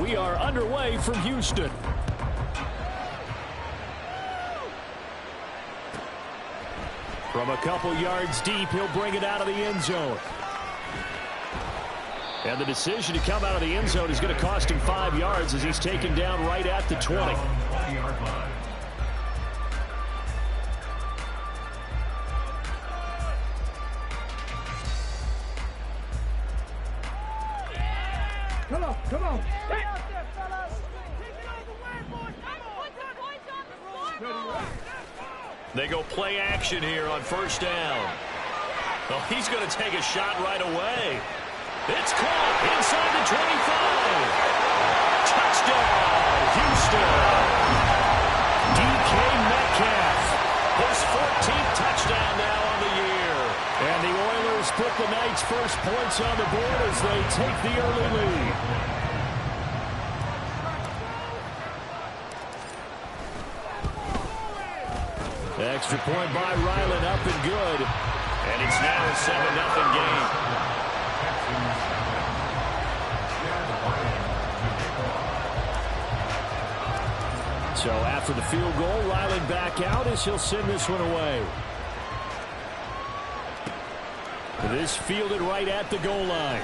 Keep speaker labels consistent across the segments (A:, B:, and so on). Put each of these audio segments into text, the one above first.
A: we are underway from Houston. From a couple yards deep, he'll bring it out of the end zone. And the decision to come out of the end zone is going to cost him 5 yards as he's taken down right at the 20.
B: Come on, come on.
A: They go play action here on first down. Oh, he's going to take a shot right away. It's caught inside the 25. Touchdown, Houston. DK Metcalf, his 14th touchdown now on the year. And the Oilers put the Knights' first points on the board as they take the early lead. Extra point by Ryland, up and good. And it's now a 7-0 game. So after the field goal, Ryland back out as he'll send this one away. This fielded right at the goal line.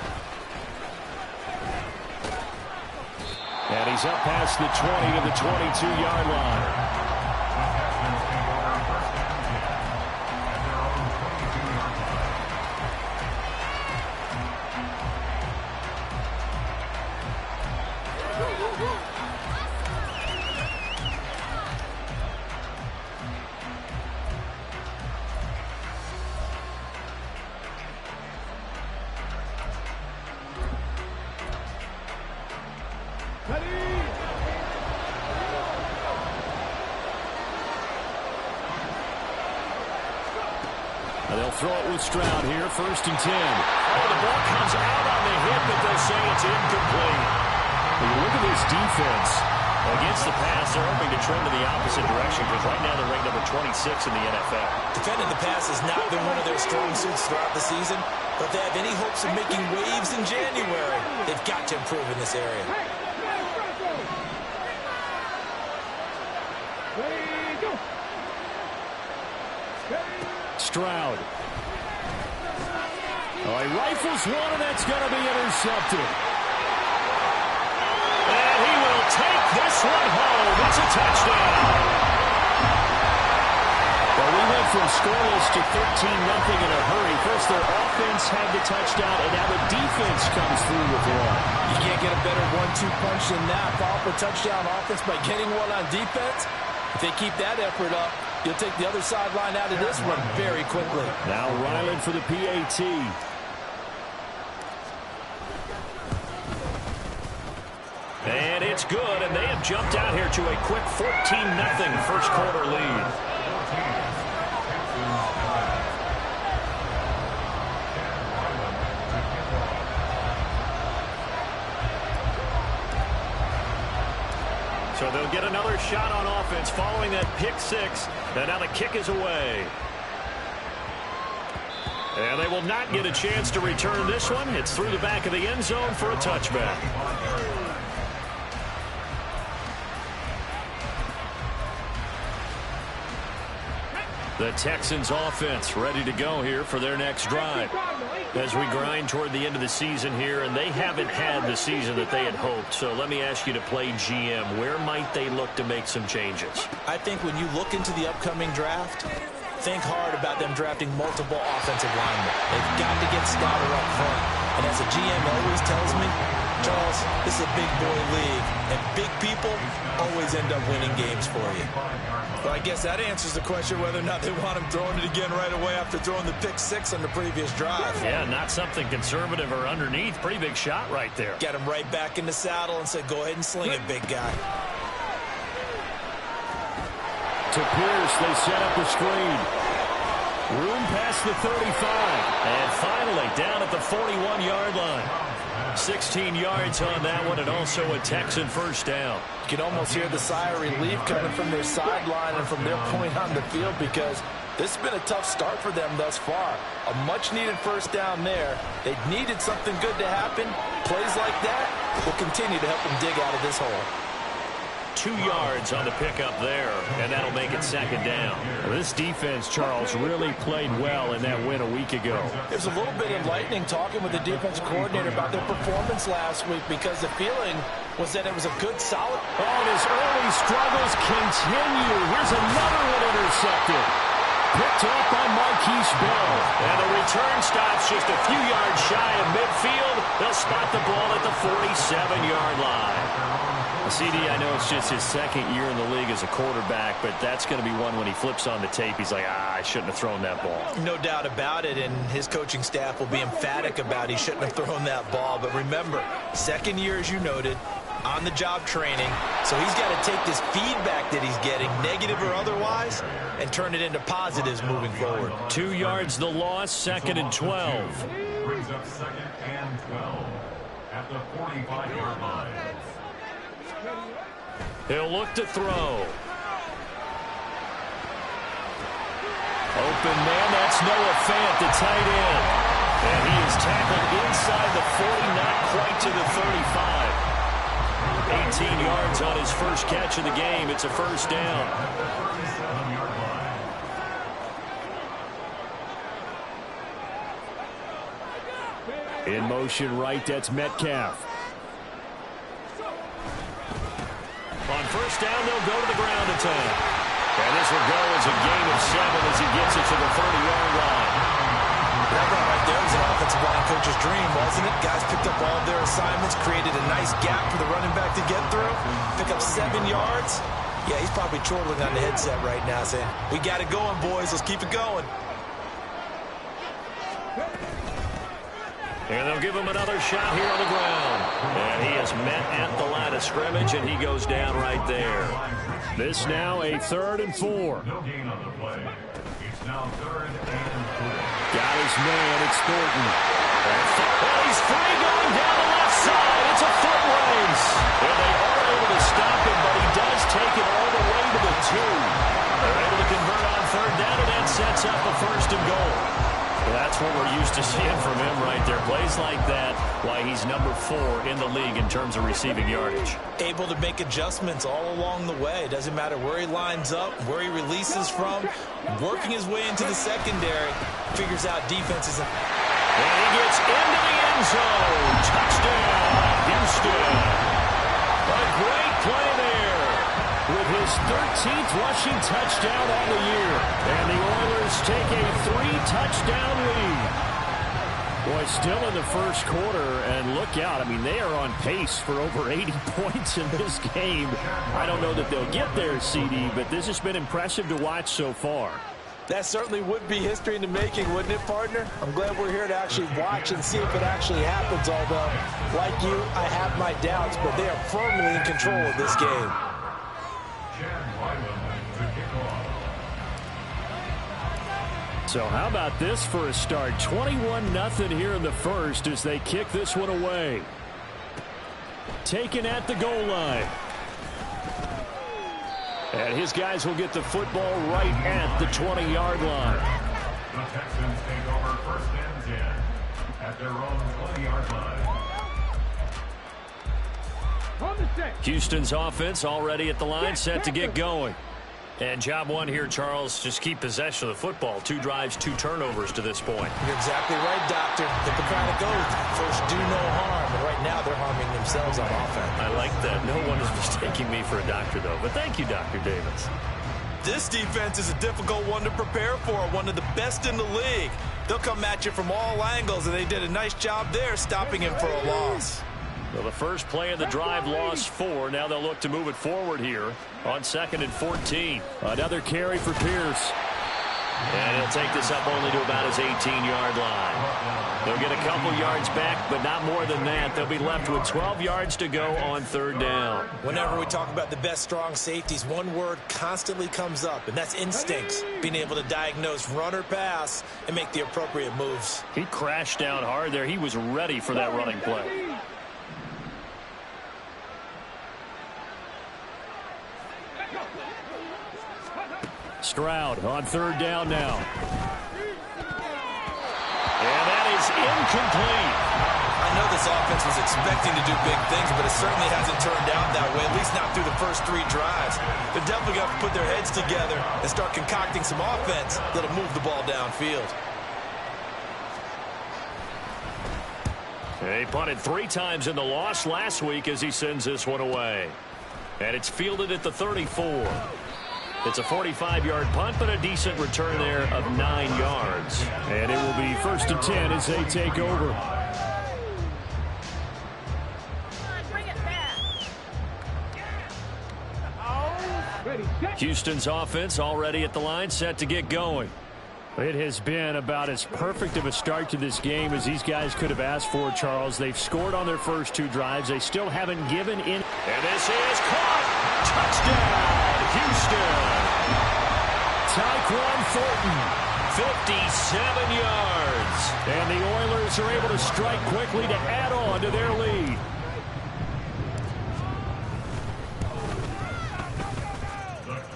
A: And he's up past the 20 to the 22-yard line. They'll throw it with Stroud here, 1st and 10. Oh, the ball comes out on the hit, but they'll say it's incomplete. When you look at this defense against the pass, they're hoping to trend in the opposite direction because right now they're ranked number 26 in the NFL.
C: Defending the pass has not been one of their strong suits throughout the season, but if they have any hopes of making waves in January, they've got to improve in this area.
A: Stroud. Oh, he rifles one, and that's going to be intercepted. And he will take this one home. It's a touchdown. Well, we went from scoreless to 13-0 in a hurry. First, their offense had the touchdown, and now the defense comes through with one.
C: You can't get a better 1-2 punch than that. Follow up a touchdown offense by getting one on defense. If they keep that effort up, you'll take the other sideline out of this one very quickly.
A: Now Ryland for the PAT. And it's good, and they have jumped out here to a quick 14-0 first quarter lead. So they'll get another shot on offense following that pick six. And now the kick is away. And they will not get a chance to return this one. It's through the back of the end zone for a touchback. The Texans offense ready to go here for their next drive. As we grind toward the end of the season here, and they haven't had the season that they had hoped. So let me ask you to play GM. Where might they look to make some changes?
C: I think when you look into the upcoming draft, think hard about them drafting multiple offensive linemen. They've got to get Stoddard up front. And as a GM always tells me, Charles, this is a big boy league, and big people always end up winning games for you. Well, I guess that answers the question whether or not they want him throwing it again right away after throwing the pick six on the previous drive.
A: Yeah, not something conservative or underneath. Pretty big shot right there.
C: Got him right back in the saddle and said, go ahead and sling it, big guy.
A: To Pierce, they set up the screen. Room past the 35. And finally down at the 41-yard line. 16 yards on that one, and also a Texan first down.
C: You can almost hear the sigh of relief coming from their sideline and from their point on the field because This has been a tough start for them thus far. A much-needed first down there. They needed something good to happen. Plays like that will continue to help them dig out of this hole.
A: 2 yards on the pickup there, and that'll make it second down.
D: Well, this defense, Charles, really played well in that win a week ago.
C: There's a little bit enlightening talking with the defense coordinator about their performance last week because the feeling was that it was a good, solid.
D: Oh, and his early struggles continue. Here's another one intercepted. Picked up by Marquise Bell.
A: And the return stops just a few yards shy of midfield. They'll spot the ball at the 47-yard line. CD, I know it's just his second year in the league as a quarterback, but that's going to be one when he flips on the tape. He's like, I shouldn't have thrown that ball.
C: No doubt about it, and his coaching staff will be emphatic about he shouldn't have thrown that ball. But remember, second year, as you noted, on-the-job training. So he's got to take this feedback that he's getting, negative or otherwise, and turn it into positives moving forward.
A: 2 yards the loss, second and 12.
E: Brings up second and 12 at the 45-yard line.
A: He'll look to throw. Open man, that's Noah Fant, the tight end. And he is tackled inside the 40, not quite to the 35. 18 yards on his first catch of the game. It's a first down.
D: In motion right, that's Metcalf.
A: On first down, they'll go to the ground attack. And this will go as a gain of 7 as he gets it to the 30-yard line.
C: That run right there was an offensive line coach's dream, wasn't it? Guys picked up all of their assignments, created a nice gap for the running back to get through, pick up 7 yards. Yeah, he's probably chortling on the headset right now saying, we got it going, boys. Let's keep it going.
A: And they'll give him another shot here on the ground. And he is met at the line of scrimmage, and he goes down right there.
D: This now a 3rd and 4.
E: No gain on the play. It's now 3rd and 4.
D: Got his man, it's Thornton.
A: And he's free going down the left side. It's a foot race. And they are able to stop him, but he does take it all the way to the 2. They're able to convert on 3rd down, and that sets up a 1st and goal. That's what we're used to seeing from him right there. Plays like that, why he's number 4 in the league in terms of receiving yardage.
C: Able to make adjustments all along the way. Doesn't matter where he lines up, where he releases from, working his way into the secondary, figures out defenses.
A: And he gets into the end zone. Touchdown, Houston. A great play there with his 13th rushing touchdown on the year. And the Oilers take a 3-touchdown lead.
D: Boy, still in the first quarter, and look out. I mean, they are on pace for over 80 points in this game. I don't know that they'll get there, CD, but this has been impressive to watch so far.
C: That certainly would be history in the making, wouldn't it, partner? I'm glad we're here to actually watch and see if it actually happens, although, like you, I have my doubts, but they are firmly in control of this game.
D: So how about this for a start? 21-0 here in the first as they kick this one away. Taken at the goal line. And his guys will get the football right at the 20-yard line.
E: The Texans take over 1st and 10 at their own 20-yard line.
A: Houston's offense already at the line, set to get going. And job one here, Charles, just keep possession of the football. 2 drives, 2 turnovers to this point.
C: You're exactly right, Doctor. Hippocratic oath. First, do no harm. And right now, they're harming themselves on offense.
A: I like that. No one is mistaking me for a doctor, though. But thank you, Dr. Davis.
C: This defense is a difficult one to prepare for. One of the best in the league. They'll come at you from all angles, and they did a nice job there stopping him for a loss.
A: Well, the first play of the drive lost 4. Now they'll look to move it forward here on 2nd and 14.
D: Another carry for Pierce.
A: And he'll take this up only to about his 18-yard line. They'll get a couple yards back, but not more than that. They'll be left with 12 yards to go on 3rd down.
C: Whenever we talk about the best strong safeties, one word constantly comes up, and that's instincts. Being able to diagnose run or pass and make the appropriate moves.
A: He crashed down hard there. He was ready for that running play.
D: Stroud on third down now.
A: And that is incomplete.
C: I know this offense was expecting to do big things, but it certainly hasn't turned out that way, at least not through the first 3 drives. They're definitely going to put their heads together and start concocting some offense that'll move the ball downfield.
A: He punted 3 times in the loss last week as he sends this one away. And it's fielded at the 34. It's a 45-yard punt, but a decent return there of 9 yards.
D: And it will be 1st and 10 as they take over.
A: Houston's offense already at the line, set to get going.
D: It has been about as perfect of a start to this game as these guys could have asked for, Charles. They've scored on their first 2 drives. They still haven't given in.
A: And this is caught. Touchdown, Houston.
D: Tyquan Thornton.
A: 57 yards.
D: And the Oilers are able to strike quickly to add on to their lead.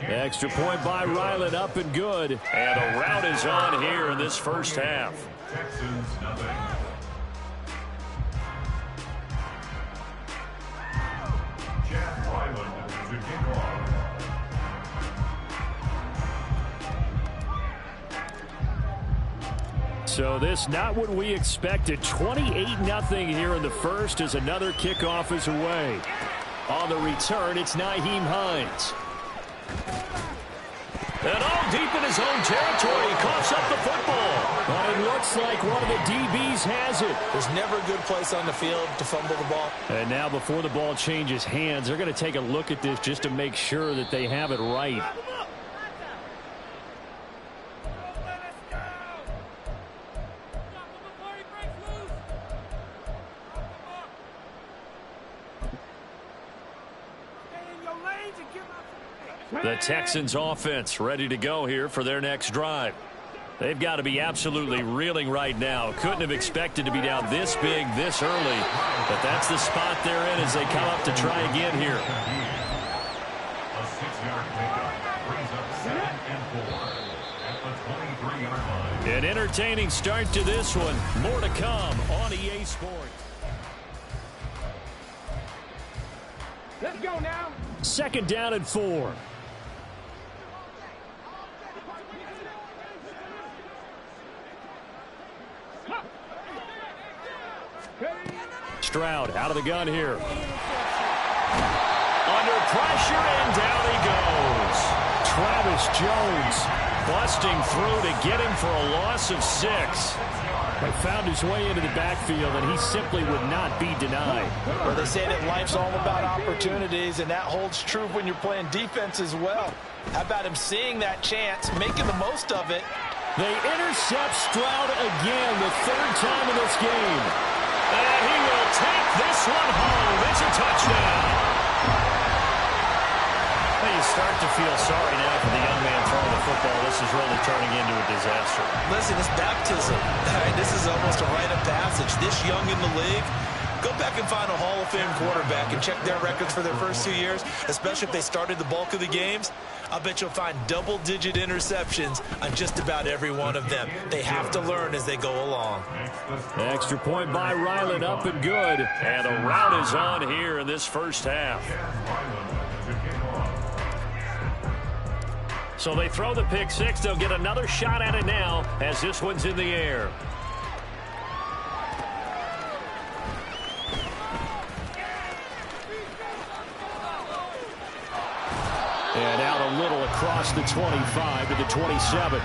D: Extra point by Ryland, up and good.
A: And a rout is on here in this first half.
E: Texans nothing. Chad Ryland to kick off.
D: So this not what we expected. 28-0 here in the first as another kickoff is away. On the return, it's Nyheim Hines.
A: And all deep in his own territory, he coughs up the football.
D: But it looks like one of the DBs has it.
C: There's never a good place on the field to fumble the ball.
D: And now before the ball changes hands, they're going to take a look at this just to make sure that they have it right.
A: The Texans offense ready to go here for their next drive. They've got to be absolutely reeling right now. Couldn't have expected to be down this big this early, but that's the spot they're in as they come up to try again here.
E: A 6-yard pickup brings up 2nd and 4 at the 23-yard line.
A: An entertaining start to this one. More to come on EA Sports.
B: Let's go now.
D: 2nd down and 4. Stroud out of the gun here.
A: Under pressure, and down he goes.
D: Travis Jones
A: Busting through to get him for a loss of 6.
D: But found his way into the backfield, and he simply would not be denied.
C: Well, they say that life's all about opportunities, and that holds true when you're playing defense as well. How about him seeing that chance, making the most of it?
D: They intercept Stroud again, the 3rd time in this game.
A: And he will take this one home. It's a touchdown. Well, you start to feel sorry now for the young man throwing the football. This is really turning into a disaster.
C: Listen, it's baptism. This is almost a rite of passage. This young in the league, go back and find a Hall of Fame quarterback and check their records for their first 2 years, especially if they started the bulk of the games. I bet you'll find double-digit interceptions on just about every one of them. They have to learn as they go along.
D: Extra point by Ryland, up and good.
A: And a rout is on here in this first half. So they throw the pick 6. They'll get another shot at it now as this one's in the air.
D: And out a little across the 25 to the 27.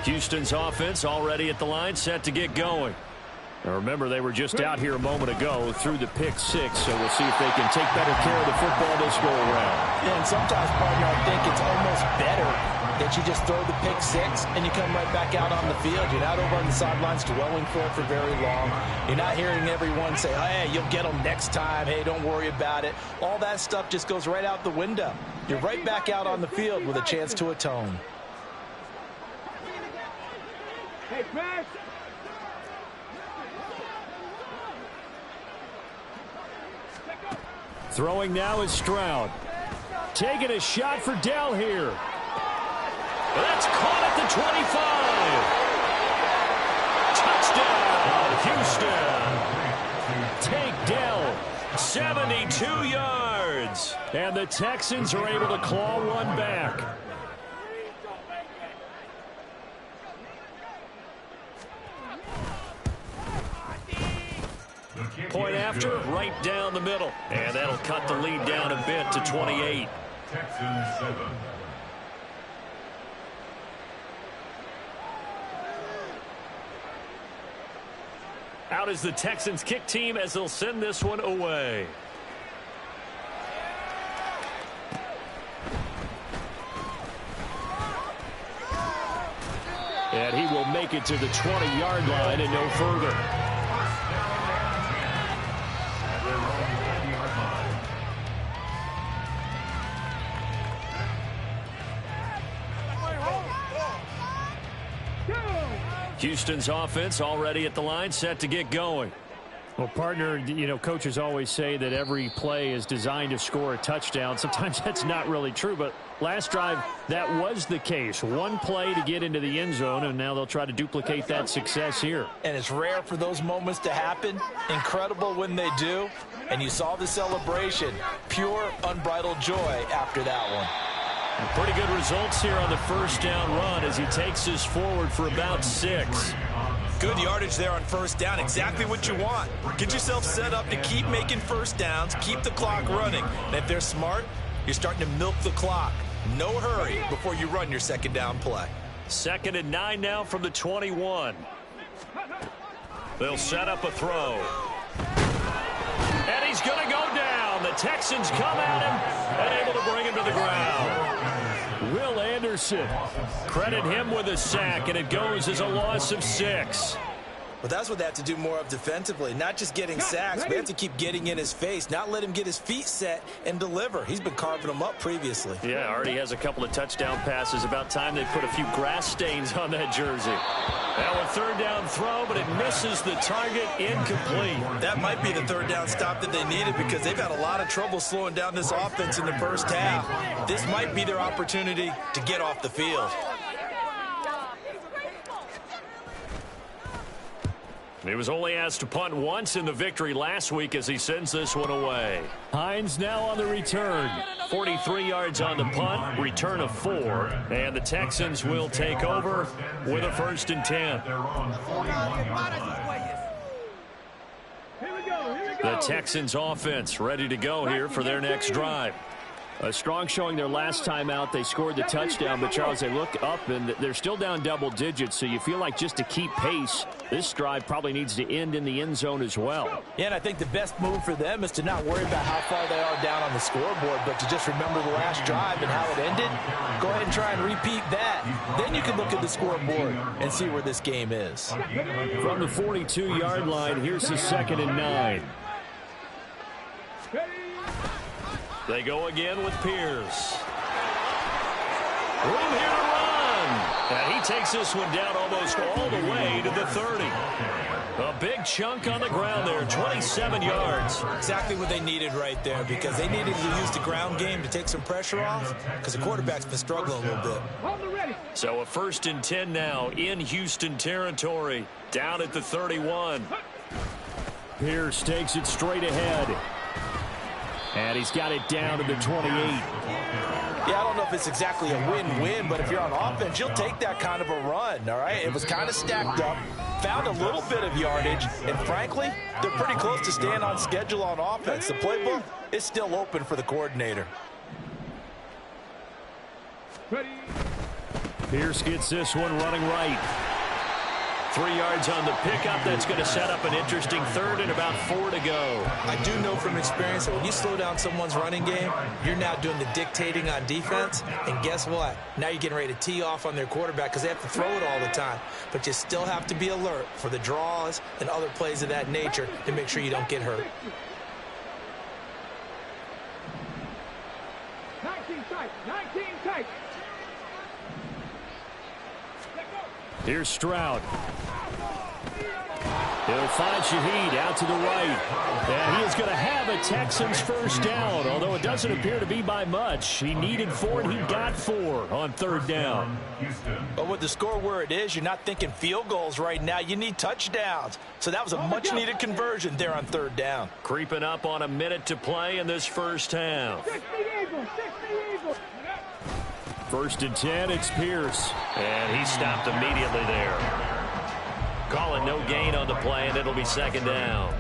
A: Houston's offense already at the line, set to get going.
D: Now remember, they were just out here a moment ago through the pick 6, so we'll see if they can take better care of the football this go around.
C: Yeah, and sometimes, partner, I think it's almost better that you just throw the pick 6 and you come right back out on the field. You're not over on the sidelines dwelling for it for very long. You're not hearing everyone say, hey, you'll get them next time. Hey, don't worry about it. All that stuff just goes right out the window. You're right back out on the field with a chance to atone.
B: Hey, Max.
D: Throwing now is Stroud. Taking a shot for Dell here.
A: That's caught at the 25. Touchdown, Houston. Take Dell. 72 yards.
D: And the Texans are able to claw one back.
A: Point after, right down the middle. And that'll cut the lead down a bit to 28.
E: Texans 7.
A: Out is the Texans kick team as they'll send this one away.
D: And he will make it to the 20-yard line and no further.
A: Houston's offense already at the line, set to get going.
D: Well, partner, you know, coaches always say that every play is designed to score a touchdown. Sometimes that's not really true, but last drive, that was the case. One play to get into the end zone, and now they'll try to duplicate that success here.
C: And it's rare for those moments to happen. Incredible when they do. And you saw the celebration. Pure, unbridled joy after that one.
A: Pretty good results here on the first down run as he takes us forward for about 6.
C: Good yardage there on first down. Exactly what you want. Get yourself set up to keep making first downs, keep the clock running. And if they're smart, you're starting to milk the clock. No hurry before you run your second down play.
A: 2nd and 9 now from the 21. They'll set up a throw. And he's going to go down. The Texans come at him and able to bring him to the ground.
D: Will Anderson.
A: Credit him with a sack, and it goes as a loss of 6.
C: But that's what they have to do more of defensively, not just getting sacks, but they have to keep getting in his face, not let him get his feet set and deliver. He's been carving them up previously.
A: Yeah, already has a couple of touchdown passes. About time they put a few grass stains on that jersey. Now a third down throw, but it misses the target, incomplete.
C: That might be the third down stop that they needed because they've had a lot of trouble slowing down this offense in the first half. This might be their opportunity to get off the field.
A: He was only asked to punt once in the victory last week as he sends this one away.
D: Hines now on the return.
A: 43 yards on the punt, return of 4, and the Texans will take over with a 1st and 10. The Texans offense ready to go here for their next drive.
D: A strong showing their last time out. They scored the touchdown, but Charles, they look up and they're still down double digits, so you feel like just to keep pace, this drive probably needs to end in the end zone as well.
C: Yeah, and I think the best move for them is to not worry about how far they are down on the scoreboard, but to just remember the last drive and how it ended. Go ahead and try and repeat that. Then you can look at the scoreboard and see where this game is.
D: From the 42-yard line, here's the 2nd and 9.
A: They go again with Pierce. Room here to run. And he takes this one down almost all the way to the 30. A big chunk on the ground there, 27 yards.
C: Exactly what they needed right there because they needed to use the ground game to take some pressure off because the quarterback's been struggling a little bit.
A: So a 1st and 10 now in Houston territory, down at the 31.
D: Pierce takes it straight ahead. And he's got it down to the 28.
C: Yeah, I don't know if it's exactly a win-win, but if you're on offense, you'll take that kind of a run, all right? It was kind of stacked up, found a little bit of yardage, and frankly, they're pretty close to staying on schedule on offense. The playbook is still open for the coordinator.
D: Pierce gets this one running right.
A: 3 yards on the pickup. That's going to set up an interesting 3rd and about 4 to go.
C: I do know from experience that when you slow down someone's running game, you're now doing the dictating on defense. And guess what? Now you're getting ready to tee off on their quarterback because they have to throw it all the time. But you still have to be alert for the draws and other plays of that nature to make sure you don't get hurt.
B: 19 tight. 19 tight.
D: Here's Stroud. He'll find Shaheed out to the right. And he is going to have a Texans first down, although it doesn't appear to be by much. He needed 4, and he got 4 on third down.
C: But with the score where it is, you're not thinking field goals right now. You need touchdowns. So that was a much-needed conversion there on third down.
A: Creeping up on a minute to play in this first half.
B: 60 Eagles, 60 Eagles.
D: First and 10, it's Pierce.
A: And he stopped immediately there. Calling no gain on the play, and it'll be second down.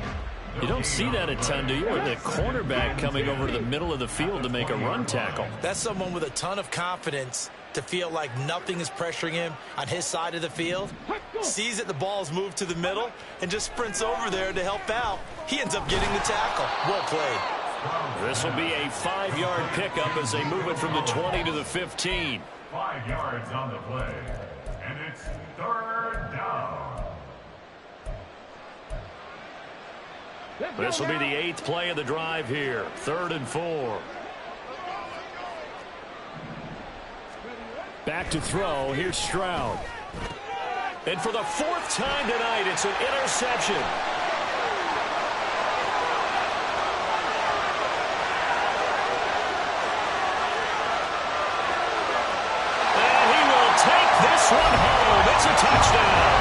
D: You don't see that a ton, do you? With a cornerback coming over to the middle of the field to make a run tackle.
C: That's someone with a ton of confidence to feel like nothing is pressuring him on his side of the field. Sees that the ball's moved to the middle and just sprints over there to help out. He ends up getting the tackle. Well played.
A: This will be a 5-yard pickup as they move it from the 20 to the 15.
E: 5 yards on the play. And it's third down.
A: This will be the 8th play of the drive here. 3rd and 4.
D: Back to throw. Here's Stroud.
A: And for the 4th time tonight, it's an interception. And he will take this one home. It's a touchdown.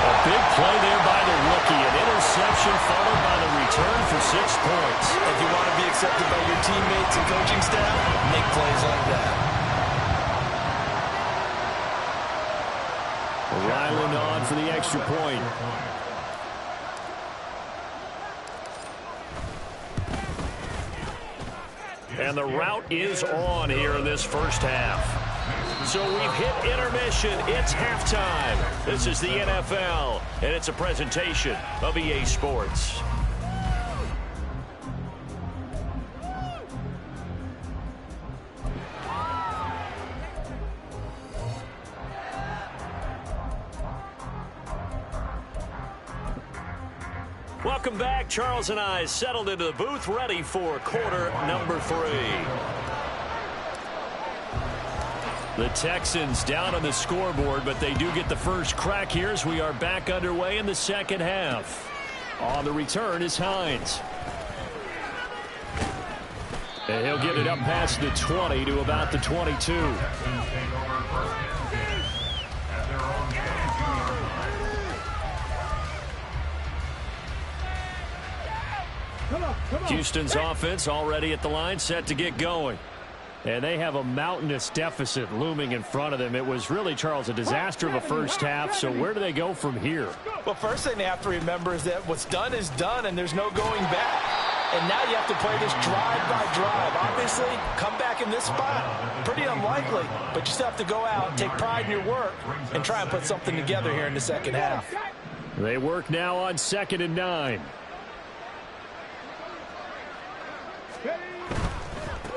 A: A big play there by the rookie. An interception followed by the return for 6 points.
C: If you want to be accepted by your teammates and coaching staff, make plays like that.
D: Ryland on for the extra point.
A: And the route is on here in this first half. So we've hit intermission. It's halftime. This is the NFL, and it's a presentation of EA Sports. Welcome back. Charles and I settled into the booth, ready for quarter number 3. The Texans down on the scoreboard, but they do get the first crack here as we are back underway in the second half. On the return is Hines. And he'll get it up past the 20 to about the 22. Houston's offense already at the line, set to get going. And they have a mountainous deficit looming in front of them. It was really, Charles, a disaster of a first half. So where do they go from here?
C: Well, first thing they have to remember is that what's done is done, and there's no going back. And now you have to play this drive by drive. Obviously, come back in this spot. Pretty unlikely, but you still have to go out, take pride in your work, and try and put something together here in the second half.
D: They work now on 2nd and 9.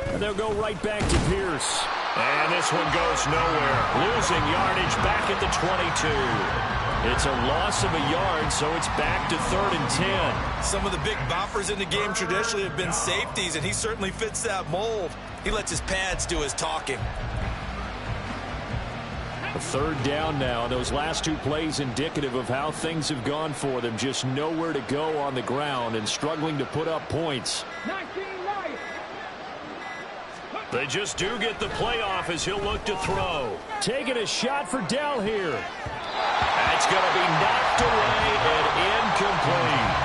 D: And they'll go right back to Pierce.
A: And this one goes nowhere. Losing yardage back at the 22. It's a loss of a yard, so it's back to 3rd and 10.
C: Some of the big boppers in the game traditionally have been safeties, and he certainly fits that mold. He lets his pads do his talking.
D: A 3rd down now. Those last 2 plays indicative of how things have gone for them. Just nowhere to go on the ground and struggling to put up points.
B: 19 right.
A: They just do get the playoff as he'll look to throw.
D: Taking a shot for Dell here.
A: That's going to be knocked away and incomplete.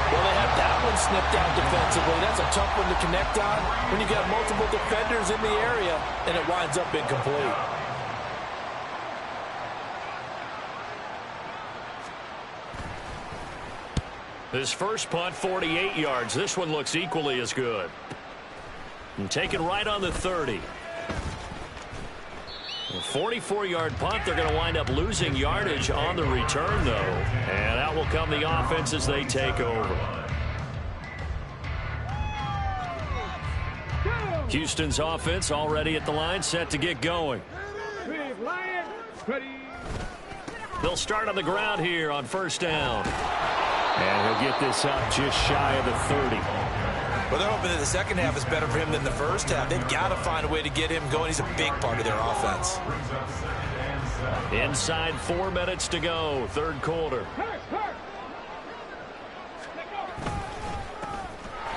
C: Well, they have that one snipped out defensively. That's a tough one to connect on when you got multiple defenders in the area, and it winds up incomplete.
A: His first punt, 48 yards. This one looks equally as good. And taken right on the 30. A 44-yard punt. They're going to wind up losing yardage on the return, though. And out will come the offense as they take over. Houston's offense already at the line, set to get going. They'll start on the ground here on first down.
D: And he'll get this up just shy of the 30.
C: Well, they're hoping that the second half is better for him than the first half. They've got to find a way to get him going. He's a big part of their offense.
A: Inside 4 minutes to go, third quarter.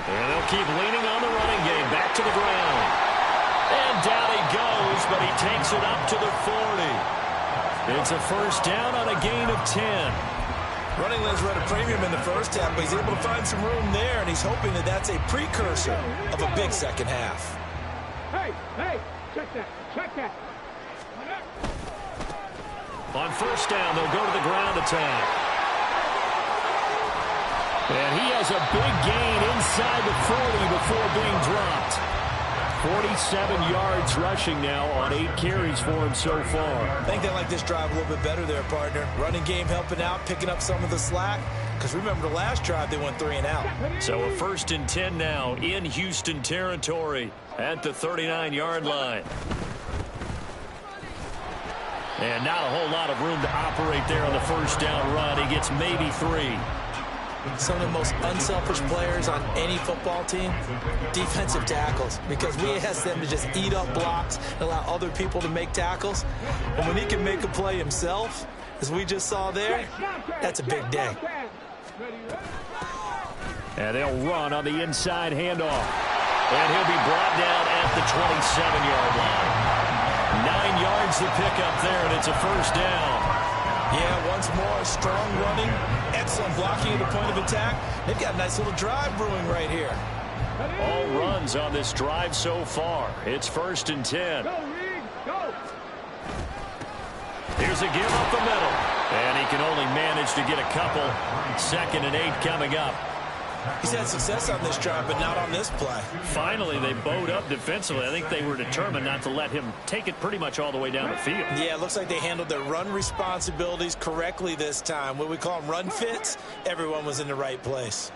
A: And they'll keep leaning on the running game. Back to the ground. And down he goes, but he takes it up to the 40. It's a first down on a gain of 10.
C: Running lanes were at a premium in the first half, but he's able to find some room there, and he's hoping that that's a precursor of a big second half.
B: Hey, check that.
A: On first down, they'll go to the ground attack.
D: And he has a big gain inside the 40 before being dropped. 47 yards rushing now on 8 carries for him so far.
C: I think they like this drive a little bit better there, partner. Running game helping out, picking up some of the slack. Because remember the last drive, they went 3 and out.
A: So a first and 10 now in Houston territory at the 39-yard line. And not a whole lot of room to operate there on the first down run. He gets maybe 3.
C: Some of the most unselfish players on any football team, defensive tackles, because we ask them to just eat up blocks and allow other people to make tackles. And when he can make a play himself, as we just saw there, that's a big day.
D: And they'll run on the inside handoff.
A: And he'll be brought down at the 27-yard line. 9 yards to pick up there, and it's a first down.
C: Yeah, once more, strong running, excellent blocking at the point of attack. They've got a nice little drive brewing right here.
A: All runs on this drive so far. It's first and 10. Here's a give up the middle. And he can only manage to get a couple. 2nd and 8 coming up.
C: He's had success on this drive, but not on this play.
A: Finally, they bowed up defensively. I think they were determined not to let him take it pretty much all the way down the field.
C: Yeah, it looks like they handled their run responsibilities correctly this time. What we call them run fits, everyone was in the right place.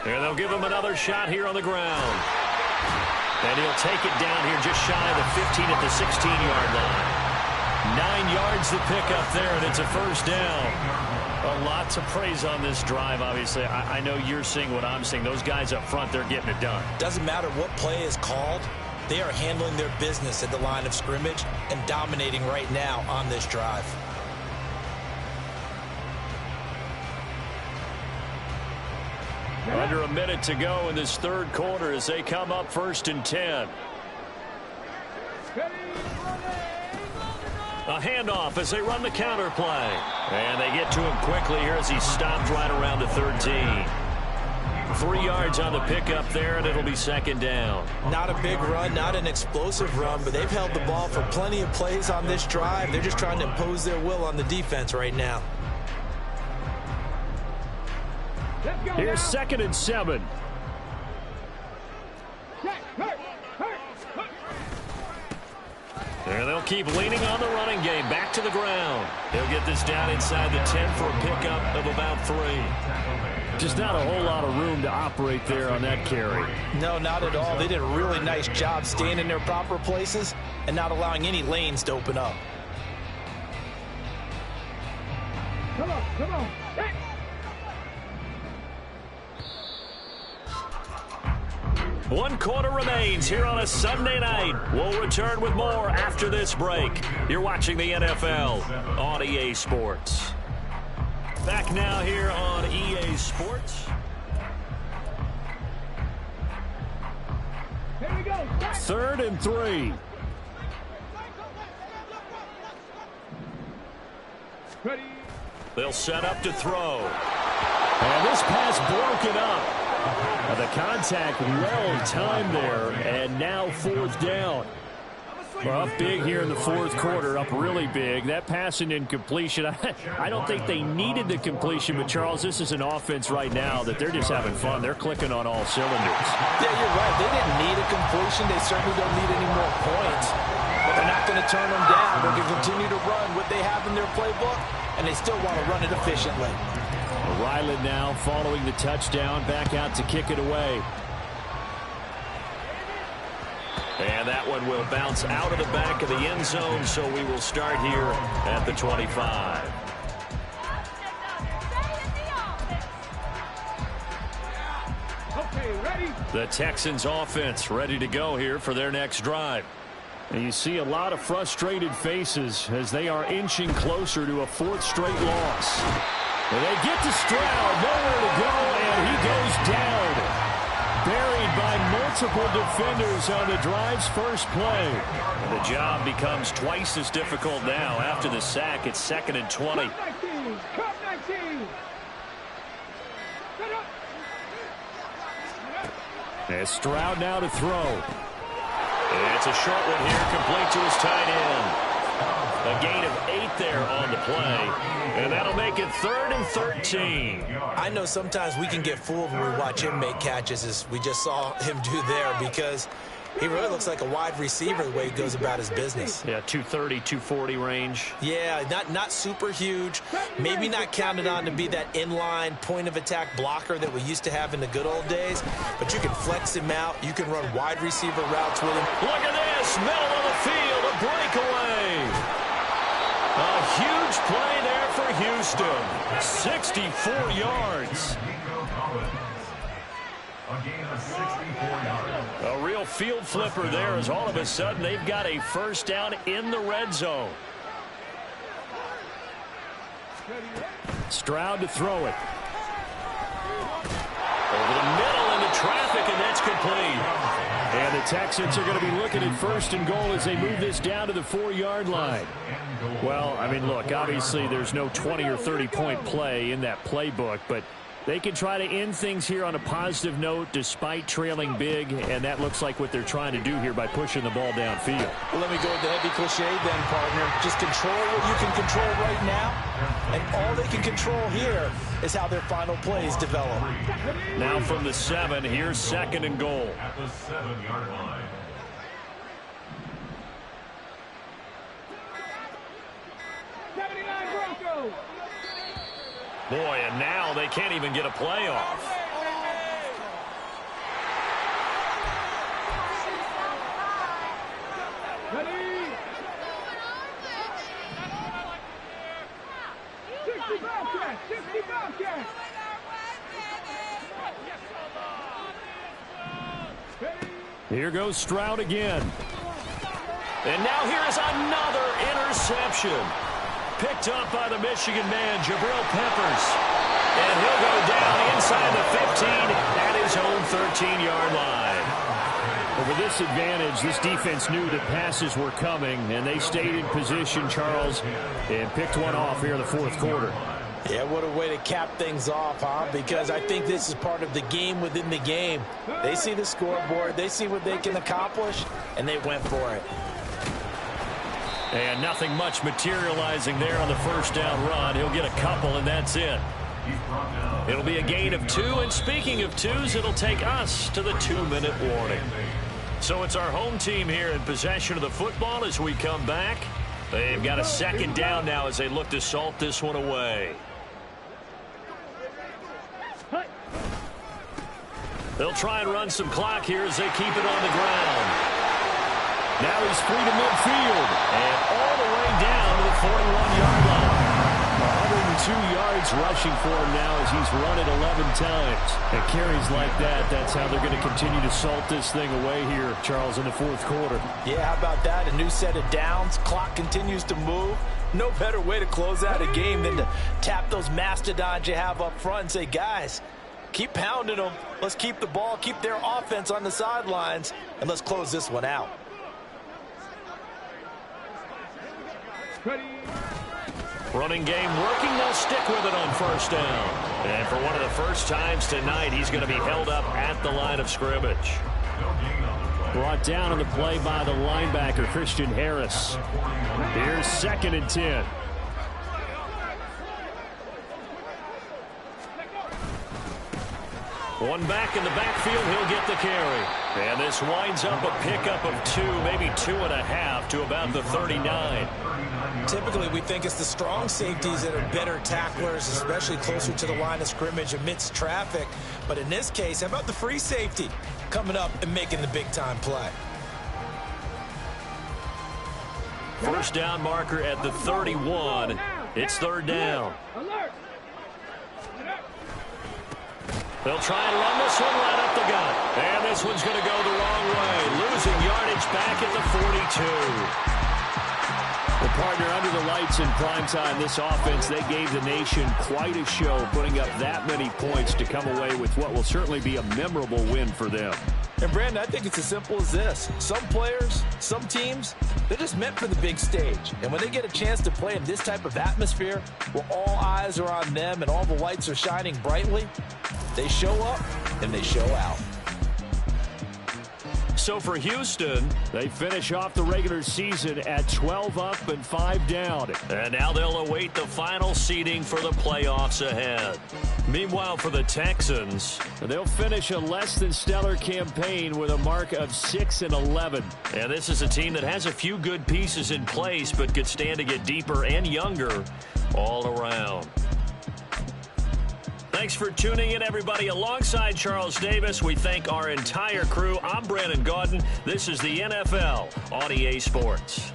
A: And they'll give him another shot here on the ground. And he'll take it down here just shy of the 15 at the 16-yard line. 9 yards to pick up there, and it's a first down. Lots of praise on this drive, obviously. I know you're seeing what I'm seeing. Those guys up front, they're getting it done.
C: Doesn't matter what play is called. They are handling their business at the line of scrimmage and dominating right now on this drive.
A: Under a minute to go in this third quarter as they come up first and 10. A handoff as they run the counter play. And they get to him quickly here as he stopped right around the 13. 3 yards on the pickup there, and it'll be second down.
C: Not a big run, not an explosive run, but they've held the ball for plenty of plays on this drive. They're just trying to impose their will on the defense right now.
D: Here's 2nd and 7.
A: And they'll keep leaning on the running game. Back to the ground. He'll get this down inside the 10 for a pickup of about 3.
D: Just not a whole lot of room to operate there on that carry.
C: No, not at all. They did a really nice job staying in their proper places and not allowing any lanes to open up.
B: Come on. Hey.
A: 1 quarter remains here on a Sunday night. We'll return with more after this break. You're watching the NFL on EA Sports. Back now here on EA Sports.
B: Here we go.
D: 3rd and 3.
B: Ready.
A: They'll set up to throw.
D: And this pass broken up. The contact well timed there, and now 4th down. We're up big here in the 4th quarter, up really big. That pass and incompletion, I don't think they needed the completion, but Charles, this is an offense right now that they're just having fun. They're clicking on all cylinders.
C: Yeah, you're right. They didn't need a completion. They certainly don't need any more points. But they're not going to turn them down. They're going to continue to run what they have in their playbook, and they still want to run it efficiently.
D: Ryland now following the touchdown, back out to kick it away.
A: And that one will bounce out of the back of the end zone, so we will start here at the 25.
B: Okay, ready.
A: The Texans offense ready to go here for their next drive.
D: And you see a lot of frustrated faces as they are inching closer to a fourth straight loss. And they get to Stroud, nowhere to go, and he goes down. Buried by multiple defenders on the drive's first play.
A: The job becomes twice as difficult now. After the sack, it's 2nd and 20.
D: As Stroud now to throw.
A: And it's a short one here, complete to his tight end. A gain of 8 there on the play, and that'll make it 3rd and 13.
C: I know sometimes we can get fooled when we watch him make catches, as we just saw him do there, because he really looks like a wide receiver the way he goes about his business.
A: Yeah, 230, 240 range.
C: Yeah, not super huge. Maybe not counted on to be that inline point-of-attack blocker that we used to have in the good old days, but you can flex him out. You can run wide receiver routes with him.
A: Look at this, middle of the field, a breakaway. A huge play there for Houston. 64 yards. A real field flipper there, as all of a sudden they've got a first down in the red zone.
D: Stroud to throw it.
A: Over the middle into traffic, and that's complete.
D: And the Texans are going to be looking at 1st and goal as they move this down to the 4-yard line. Well, I mean, look, obviously there's no 20 or 30-point play in that playbook, but they can try to end things here on a positive note despite trailing big, and that looks like what they're trying to do here by pushing the ball downfield.
C: Well, let me go with the heavy cliche then, partner. Just control what you can control right now, and all they can control here is how their final plays develop.
A: Now from the 7, here's 2nd and goal.
E: At the 7-yard line.
A: Boy, and now they can't even get a play off.
B: Ready? 60 Bobcats! 60 Bobcats!
D: Here goes Stroud again.
A: And now here is another interception. Picked up by the Michigan man, Jabril Peppers. And he'll go down inside the 15 at his own 13-yard line.
D: Well, with this advantage, this defense knew that passes were coming, and they stayed in position, Charles, and picked one off here in the 4th quarter.
C: Yeah, what a way to cap things off, huh? Because I think this is part of the game within the game. They see the scoreboard, they see what they can accomplish, and they went for it.
A: And nothing much materializing there on the first down run. He'll get a couple, and that's it. It'll be a gain of 2, and speaking of 2s, it'll take us to the 2-minute warning. So it's our home team here in possession of the football as we come back. They've got a 2nd down now as they look to salt this one away. They'll try and run some clock here as they keep it on the ground.
D: Now he's free to midfield.
A: And all the way down to the 41-yard line.
D: 102 yards rushing for him now as he's run it 11 times. And carries like that, that's how they're going to continue to salt this thing away here, Charles, in the 4th quarter.
C: Yeah, how about that? A new set of downs. Clock continues to move. No better way to close out a game than to tap those mastodons you have up front and say, guys, keep pounding them. Let's keep the ball, keep their offense on the sidelines, and let's close this one out.
A: Running game working. They'll stick with it on first down. And for one of the first times tonight, he's going to be held up at the line of scrimmage.
D: Brought down on the play by the linebacker, Christian Harris. Here's 2nd and 10.
A: One back in the backfield, he'll get the carry. And this winds up a pickup of 2, maybe 2.5 to about the 39.
C: Typically, we think it's the strong safeties that are better tacklers, especially closer to the line of scrimmage amidst traffic. But in this case, how about the free safety coming up and making the big-time play?
A: First down marker at the 31. It's 3rd down. They'll try and run this one right up the gut. And this one's going to go the wrong way. Losing yardage back at the 42.
D: Well, partner, under the lights in primetime, this offense, they gave the nation quite a show, putting up that many points to come away with what will certainly be a memorable win for them.
C: And, Brandon, I think it's as simple as this. Some players, some teams, they're just meant for the big stage. And when they get a chance to play in this type of atmosphere, where all eyes are on them and all the lights are shining brightly, they show up and they show out.
A: So for Houston,
D: they finish off the regular season at 12 up and 5 down.
A: And now they'll await the final seeding for the playoffs ahead. Meanwhile, for the Texans,
D: they'll finish a less than stellar campaign with a mark of 6-11.
A: And this is a team that has a few good pieces in place, but could stand to get deeper and younger all around. Thanks for tuning in, everybody. Alongside Charles Davis, we thank our entire crew. I'm Brandon Gaudin. This is the NFL on EA Sports.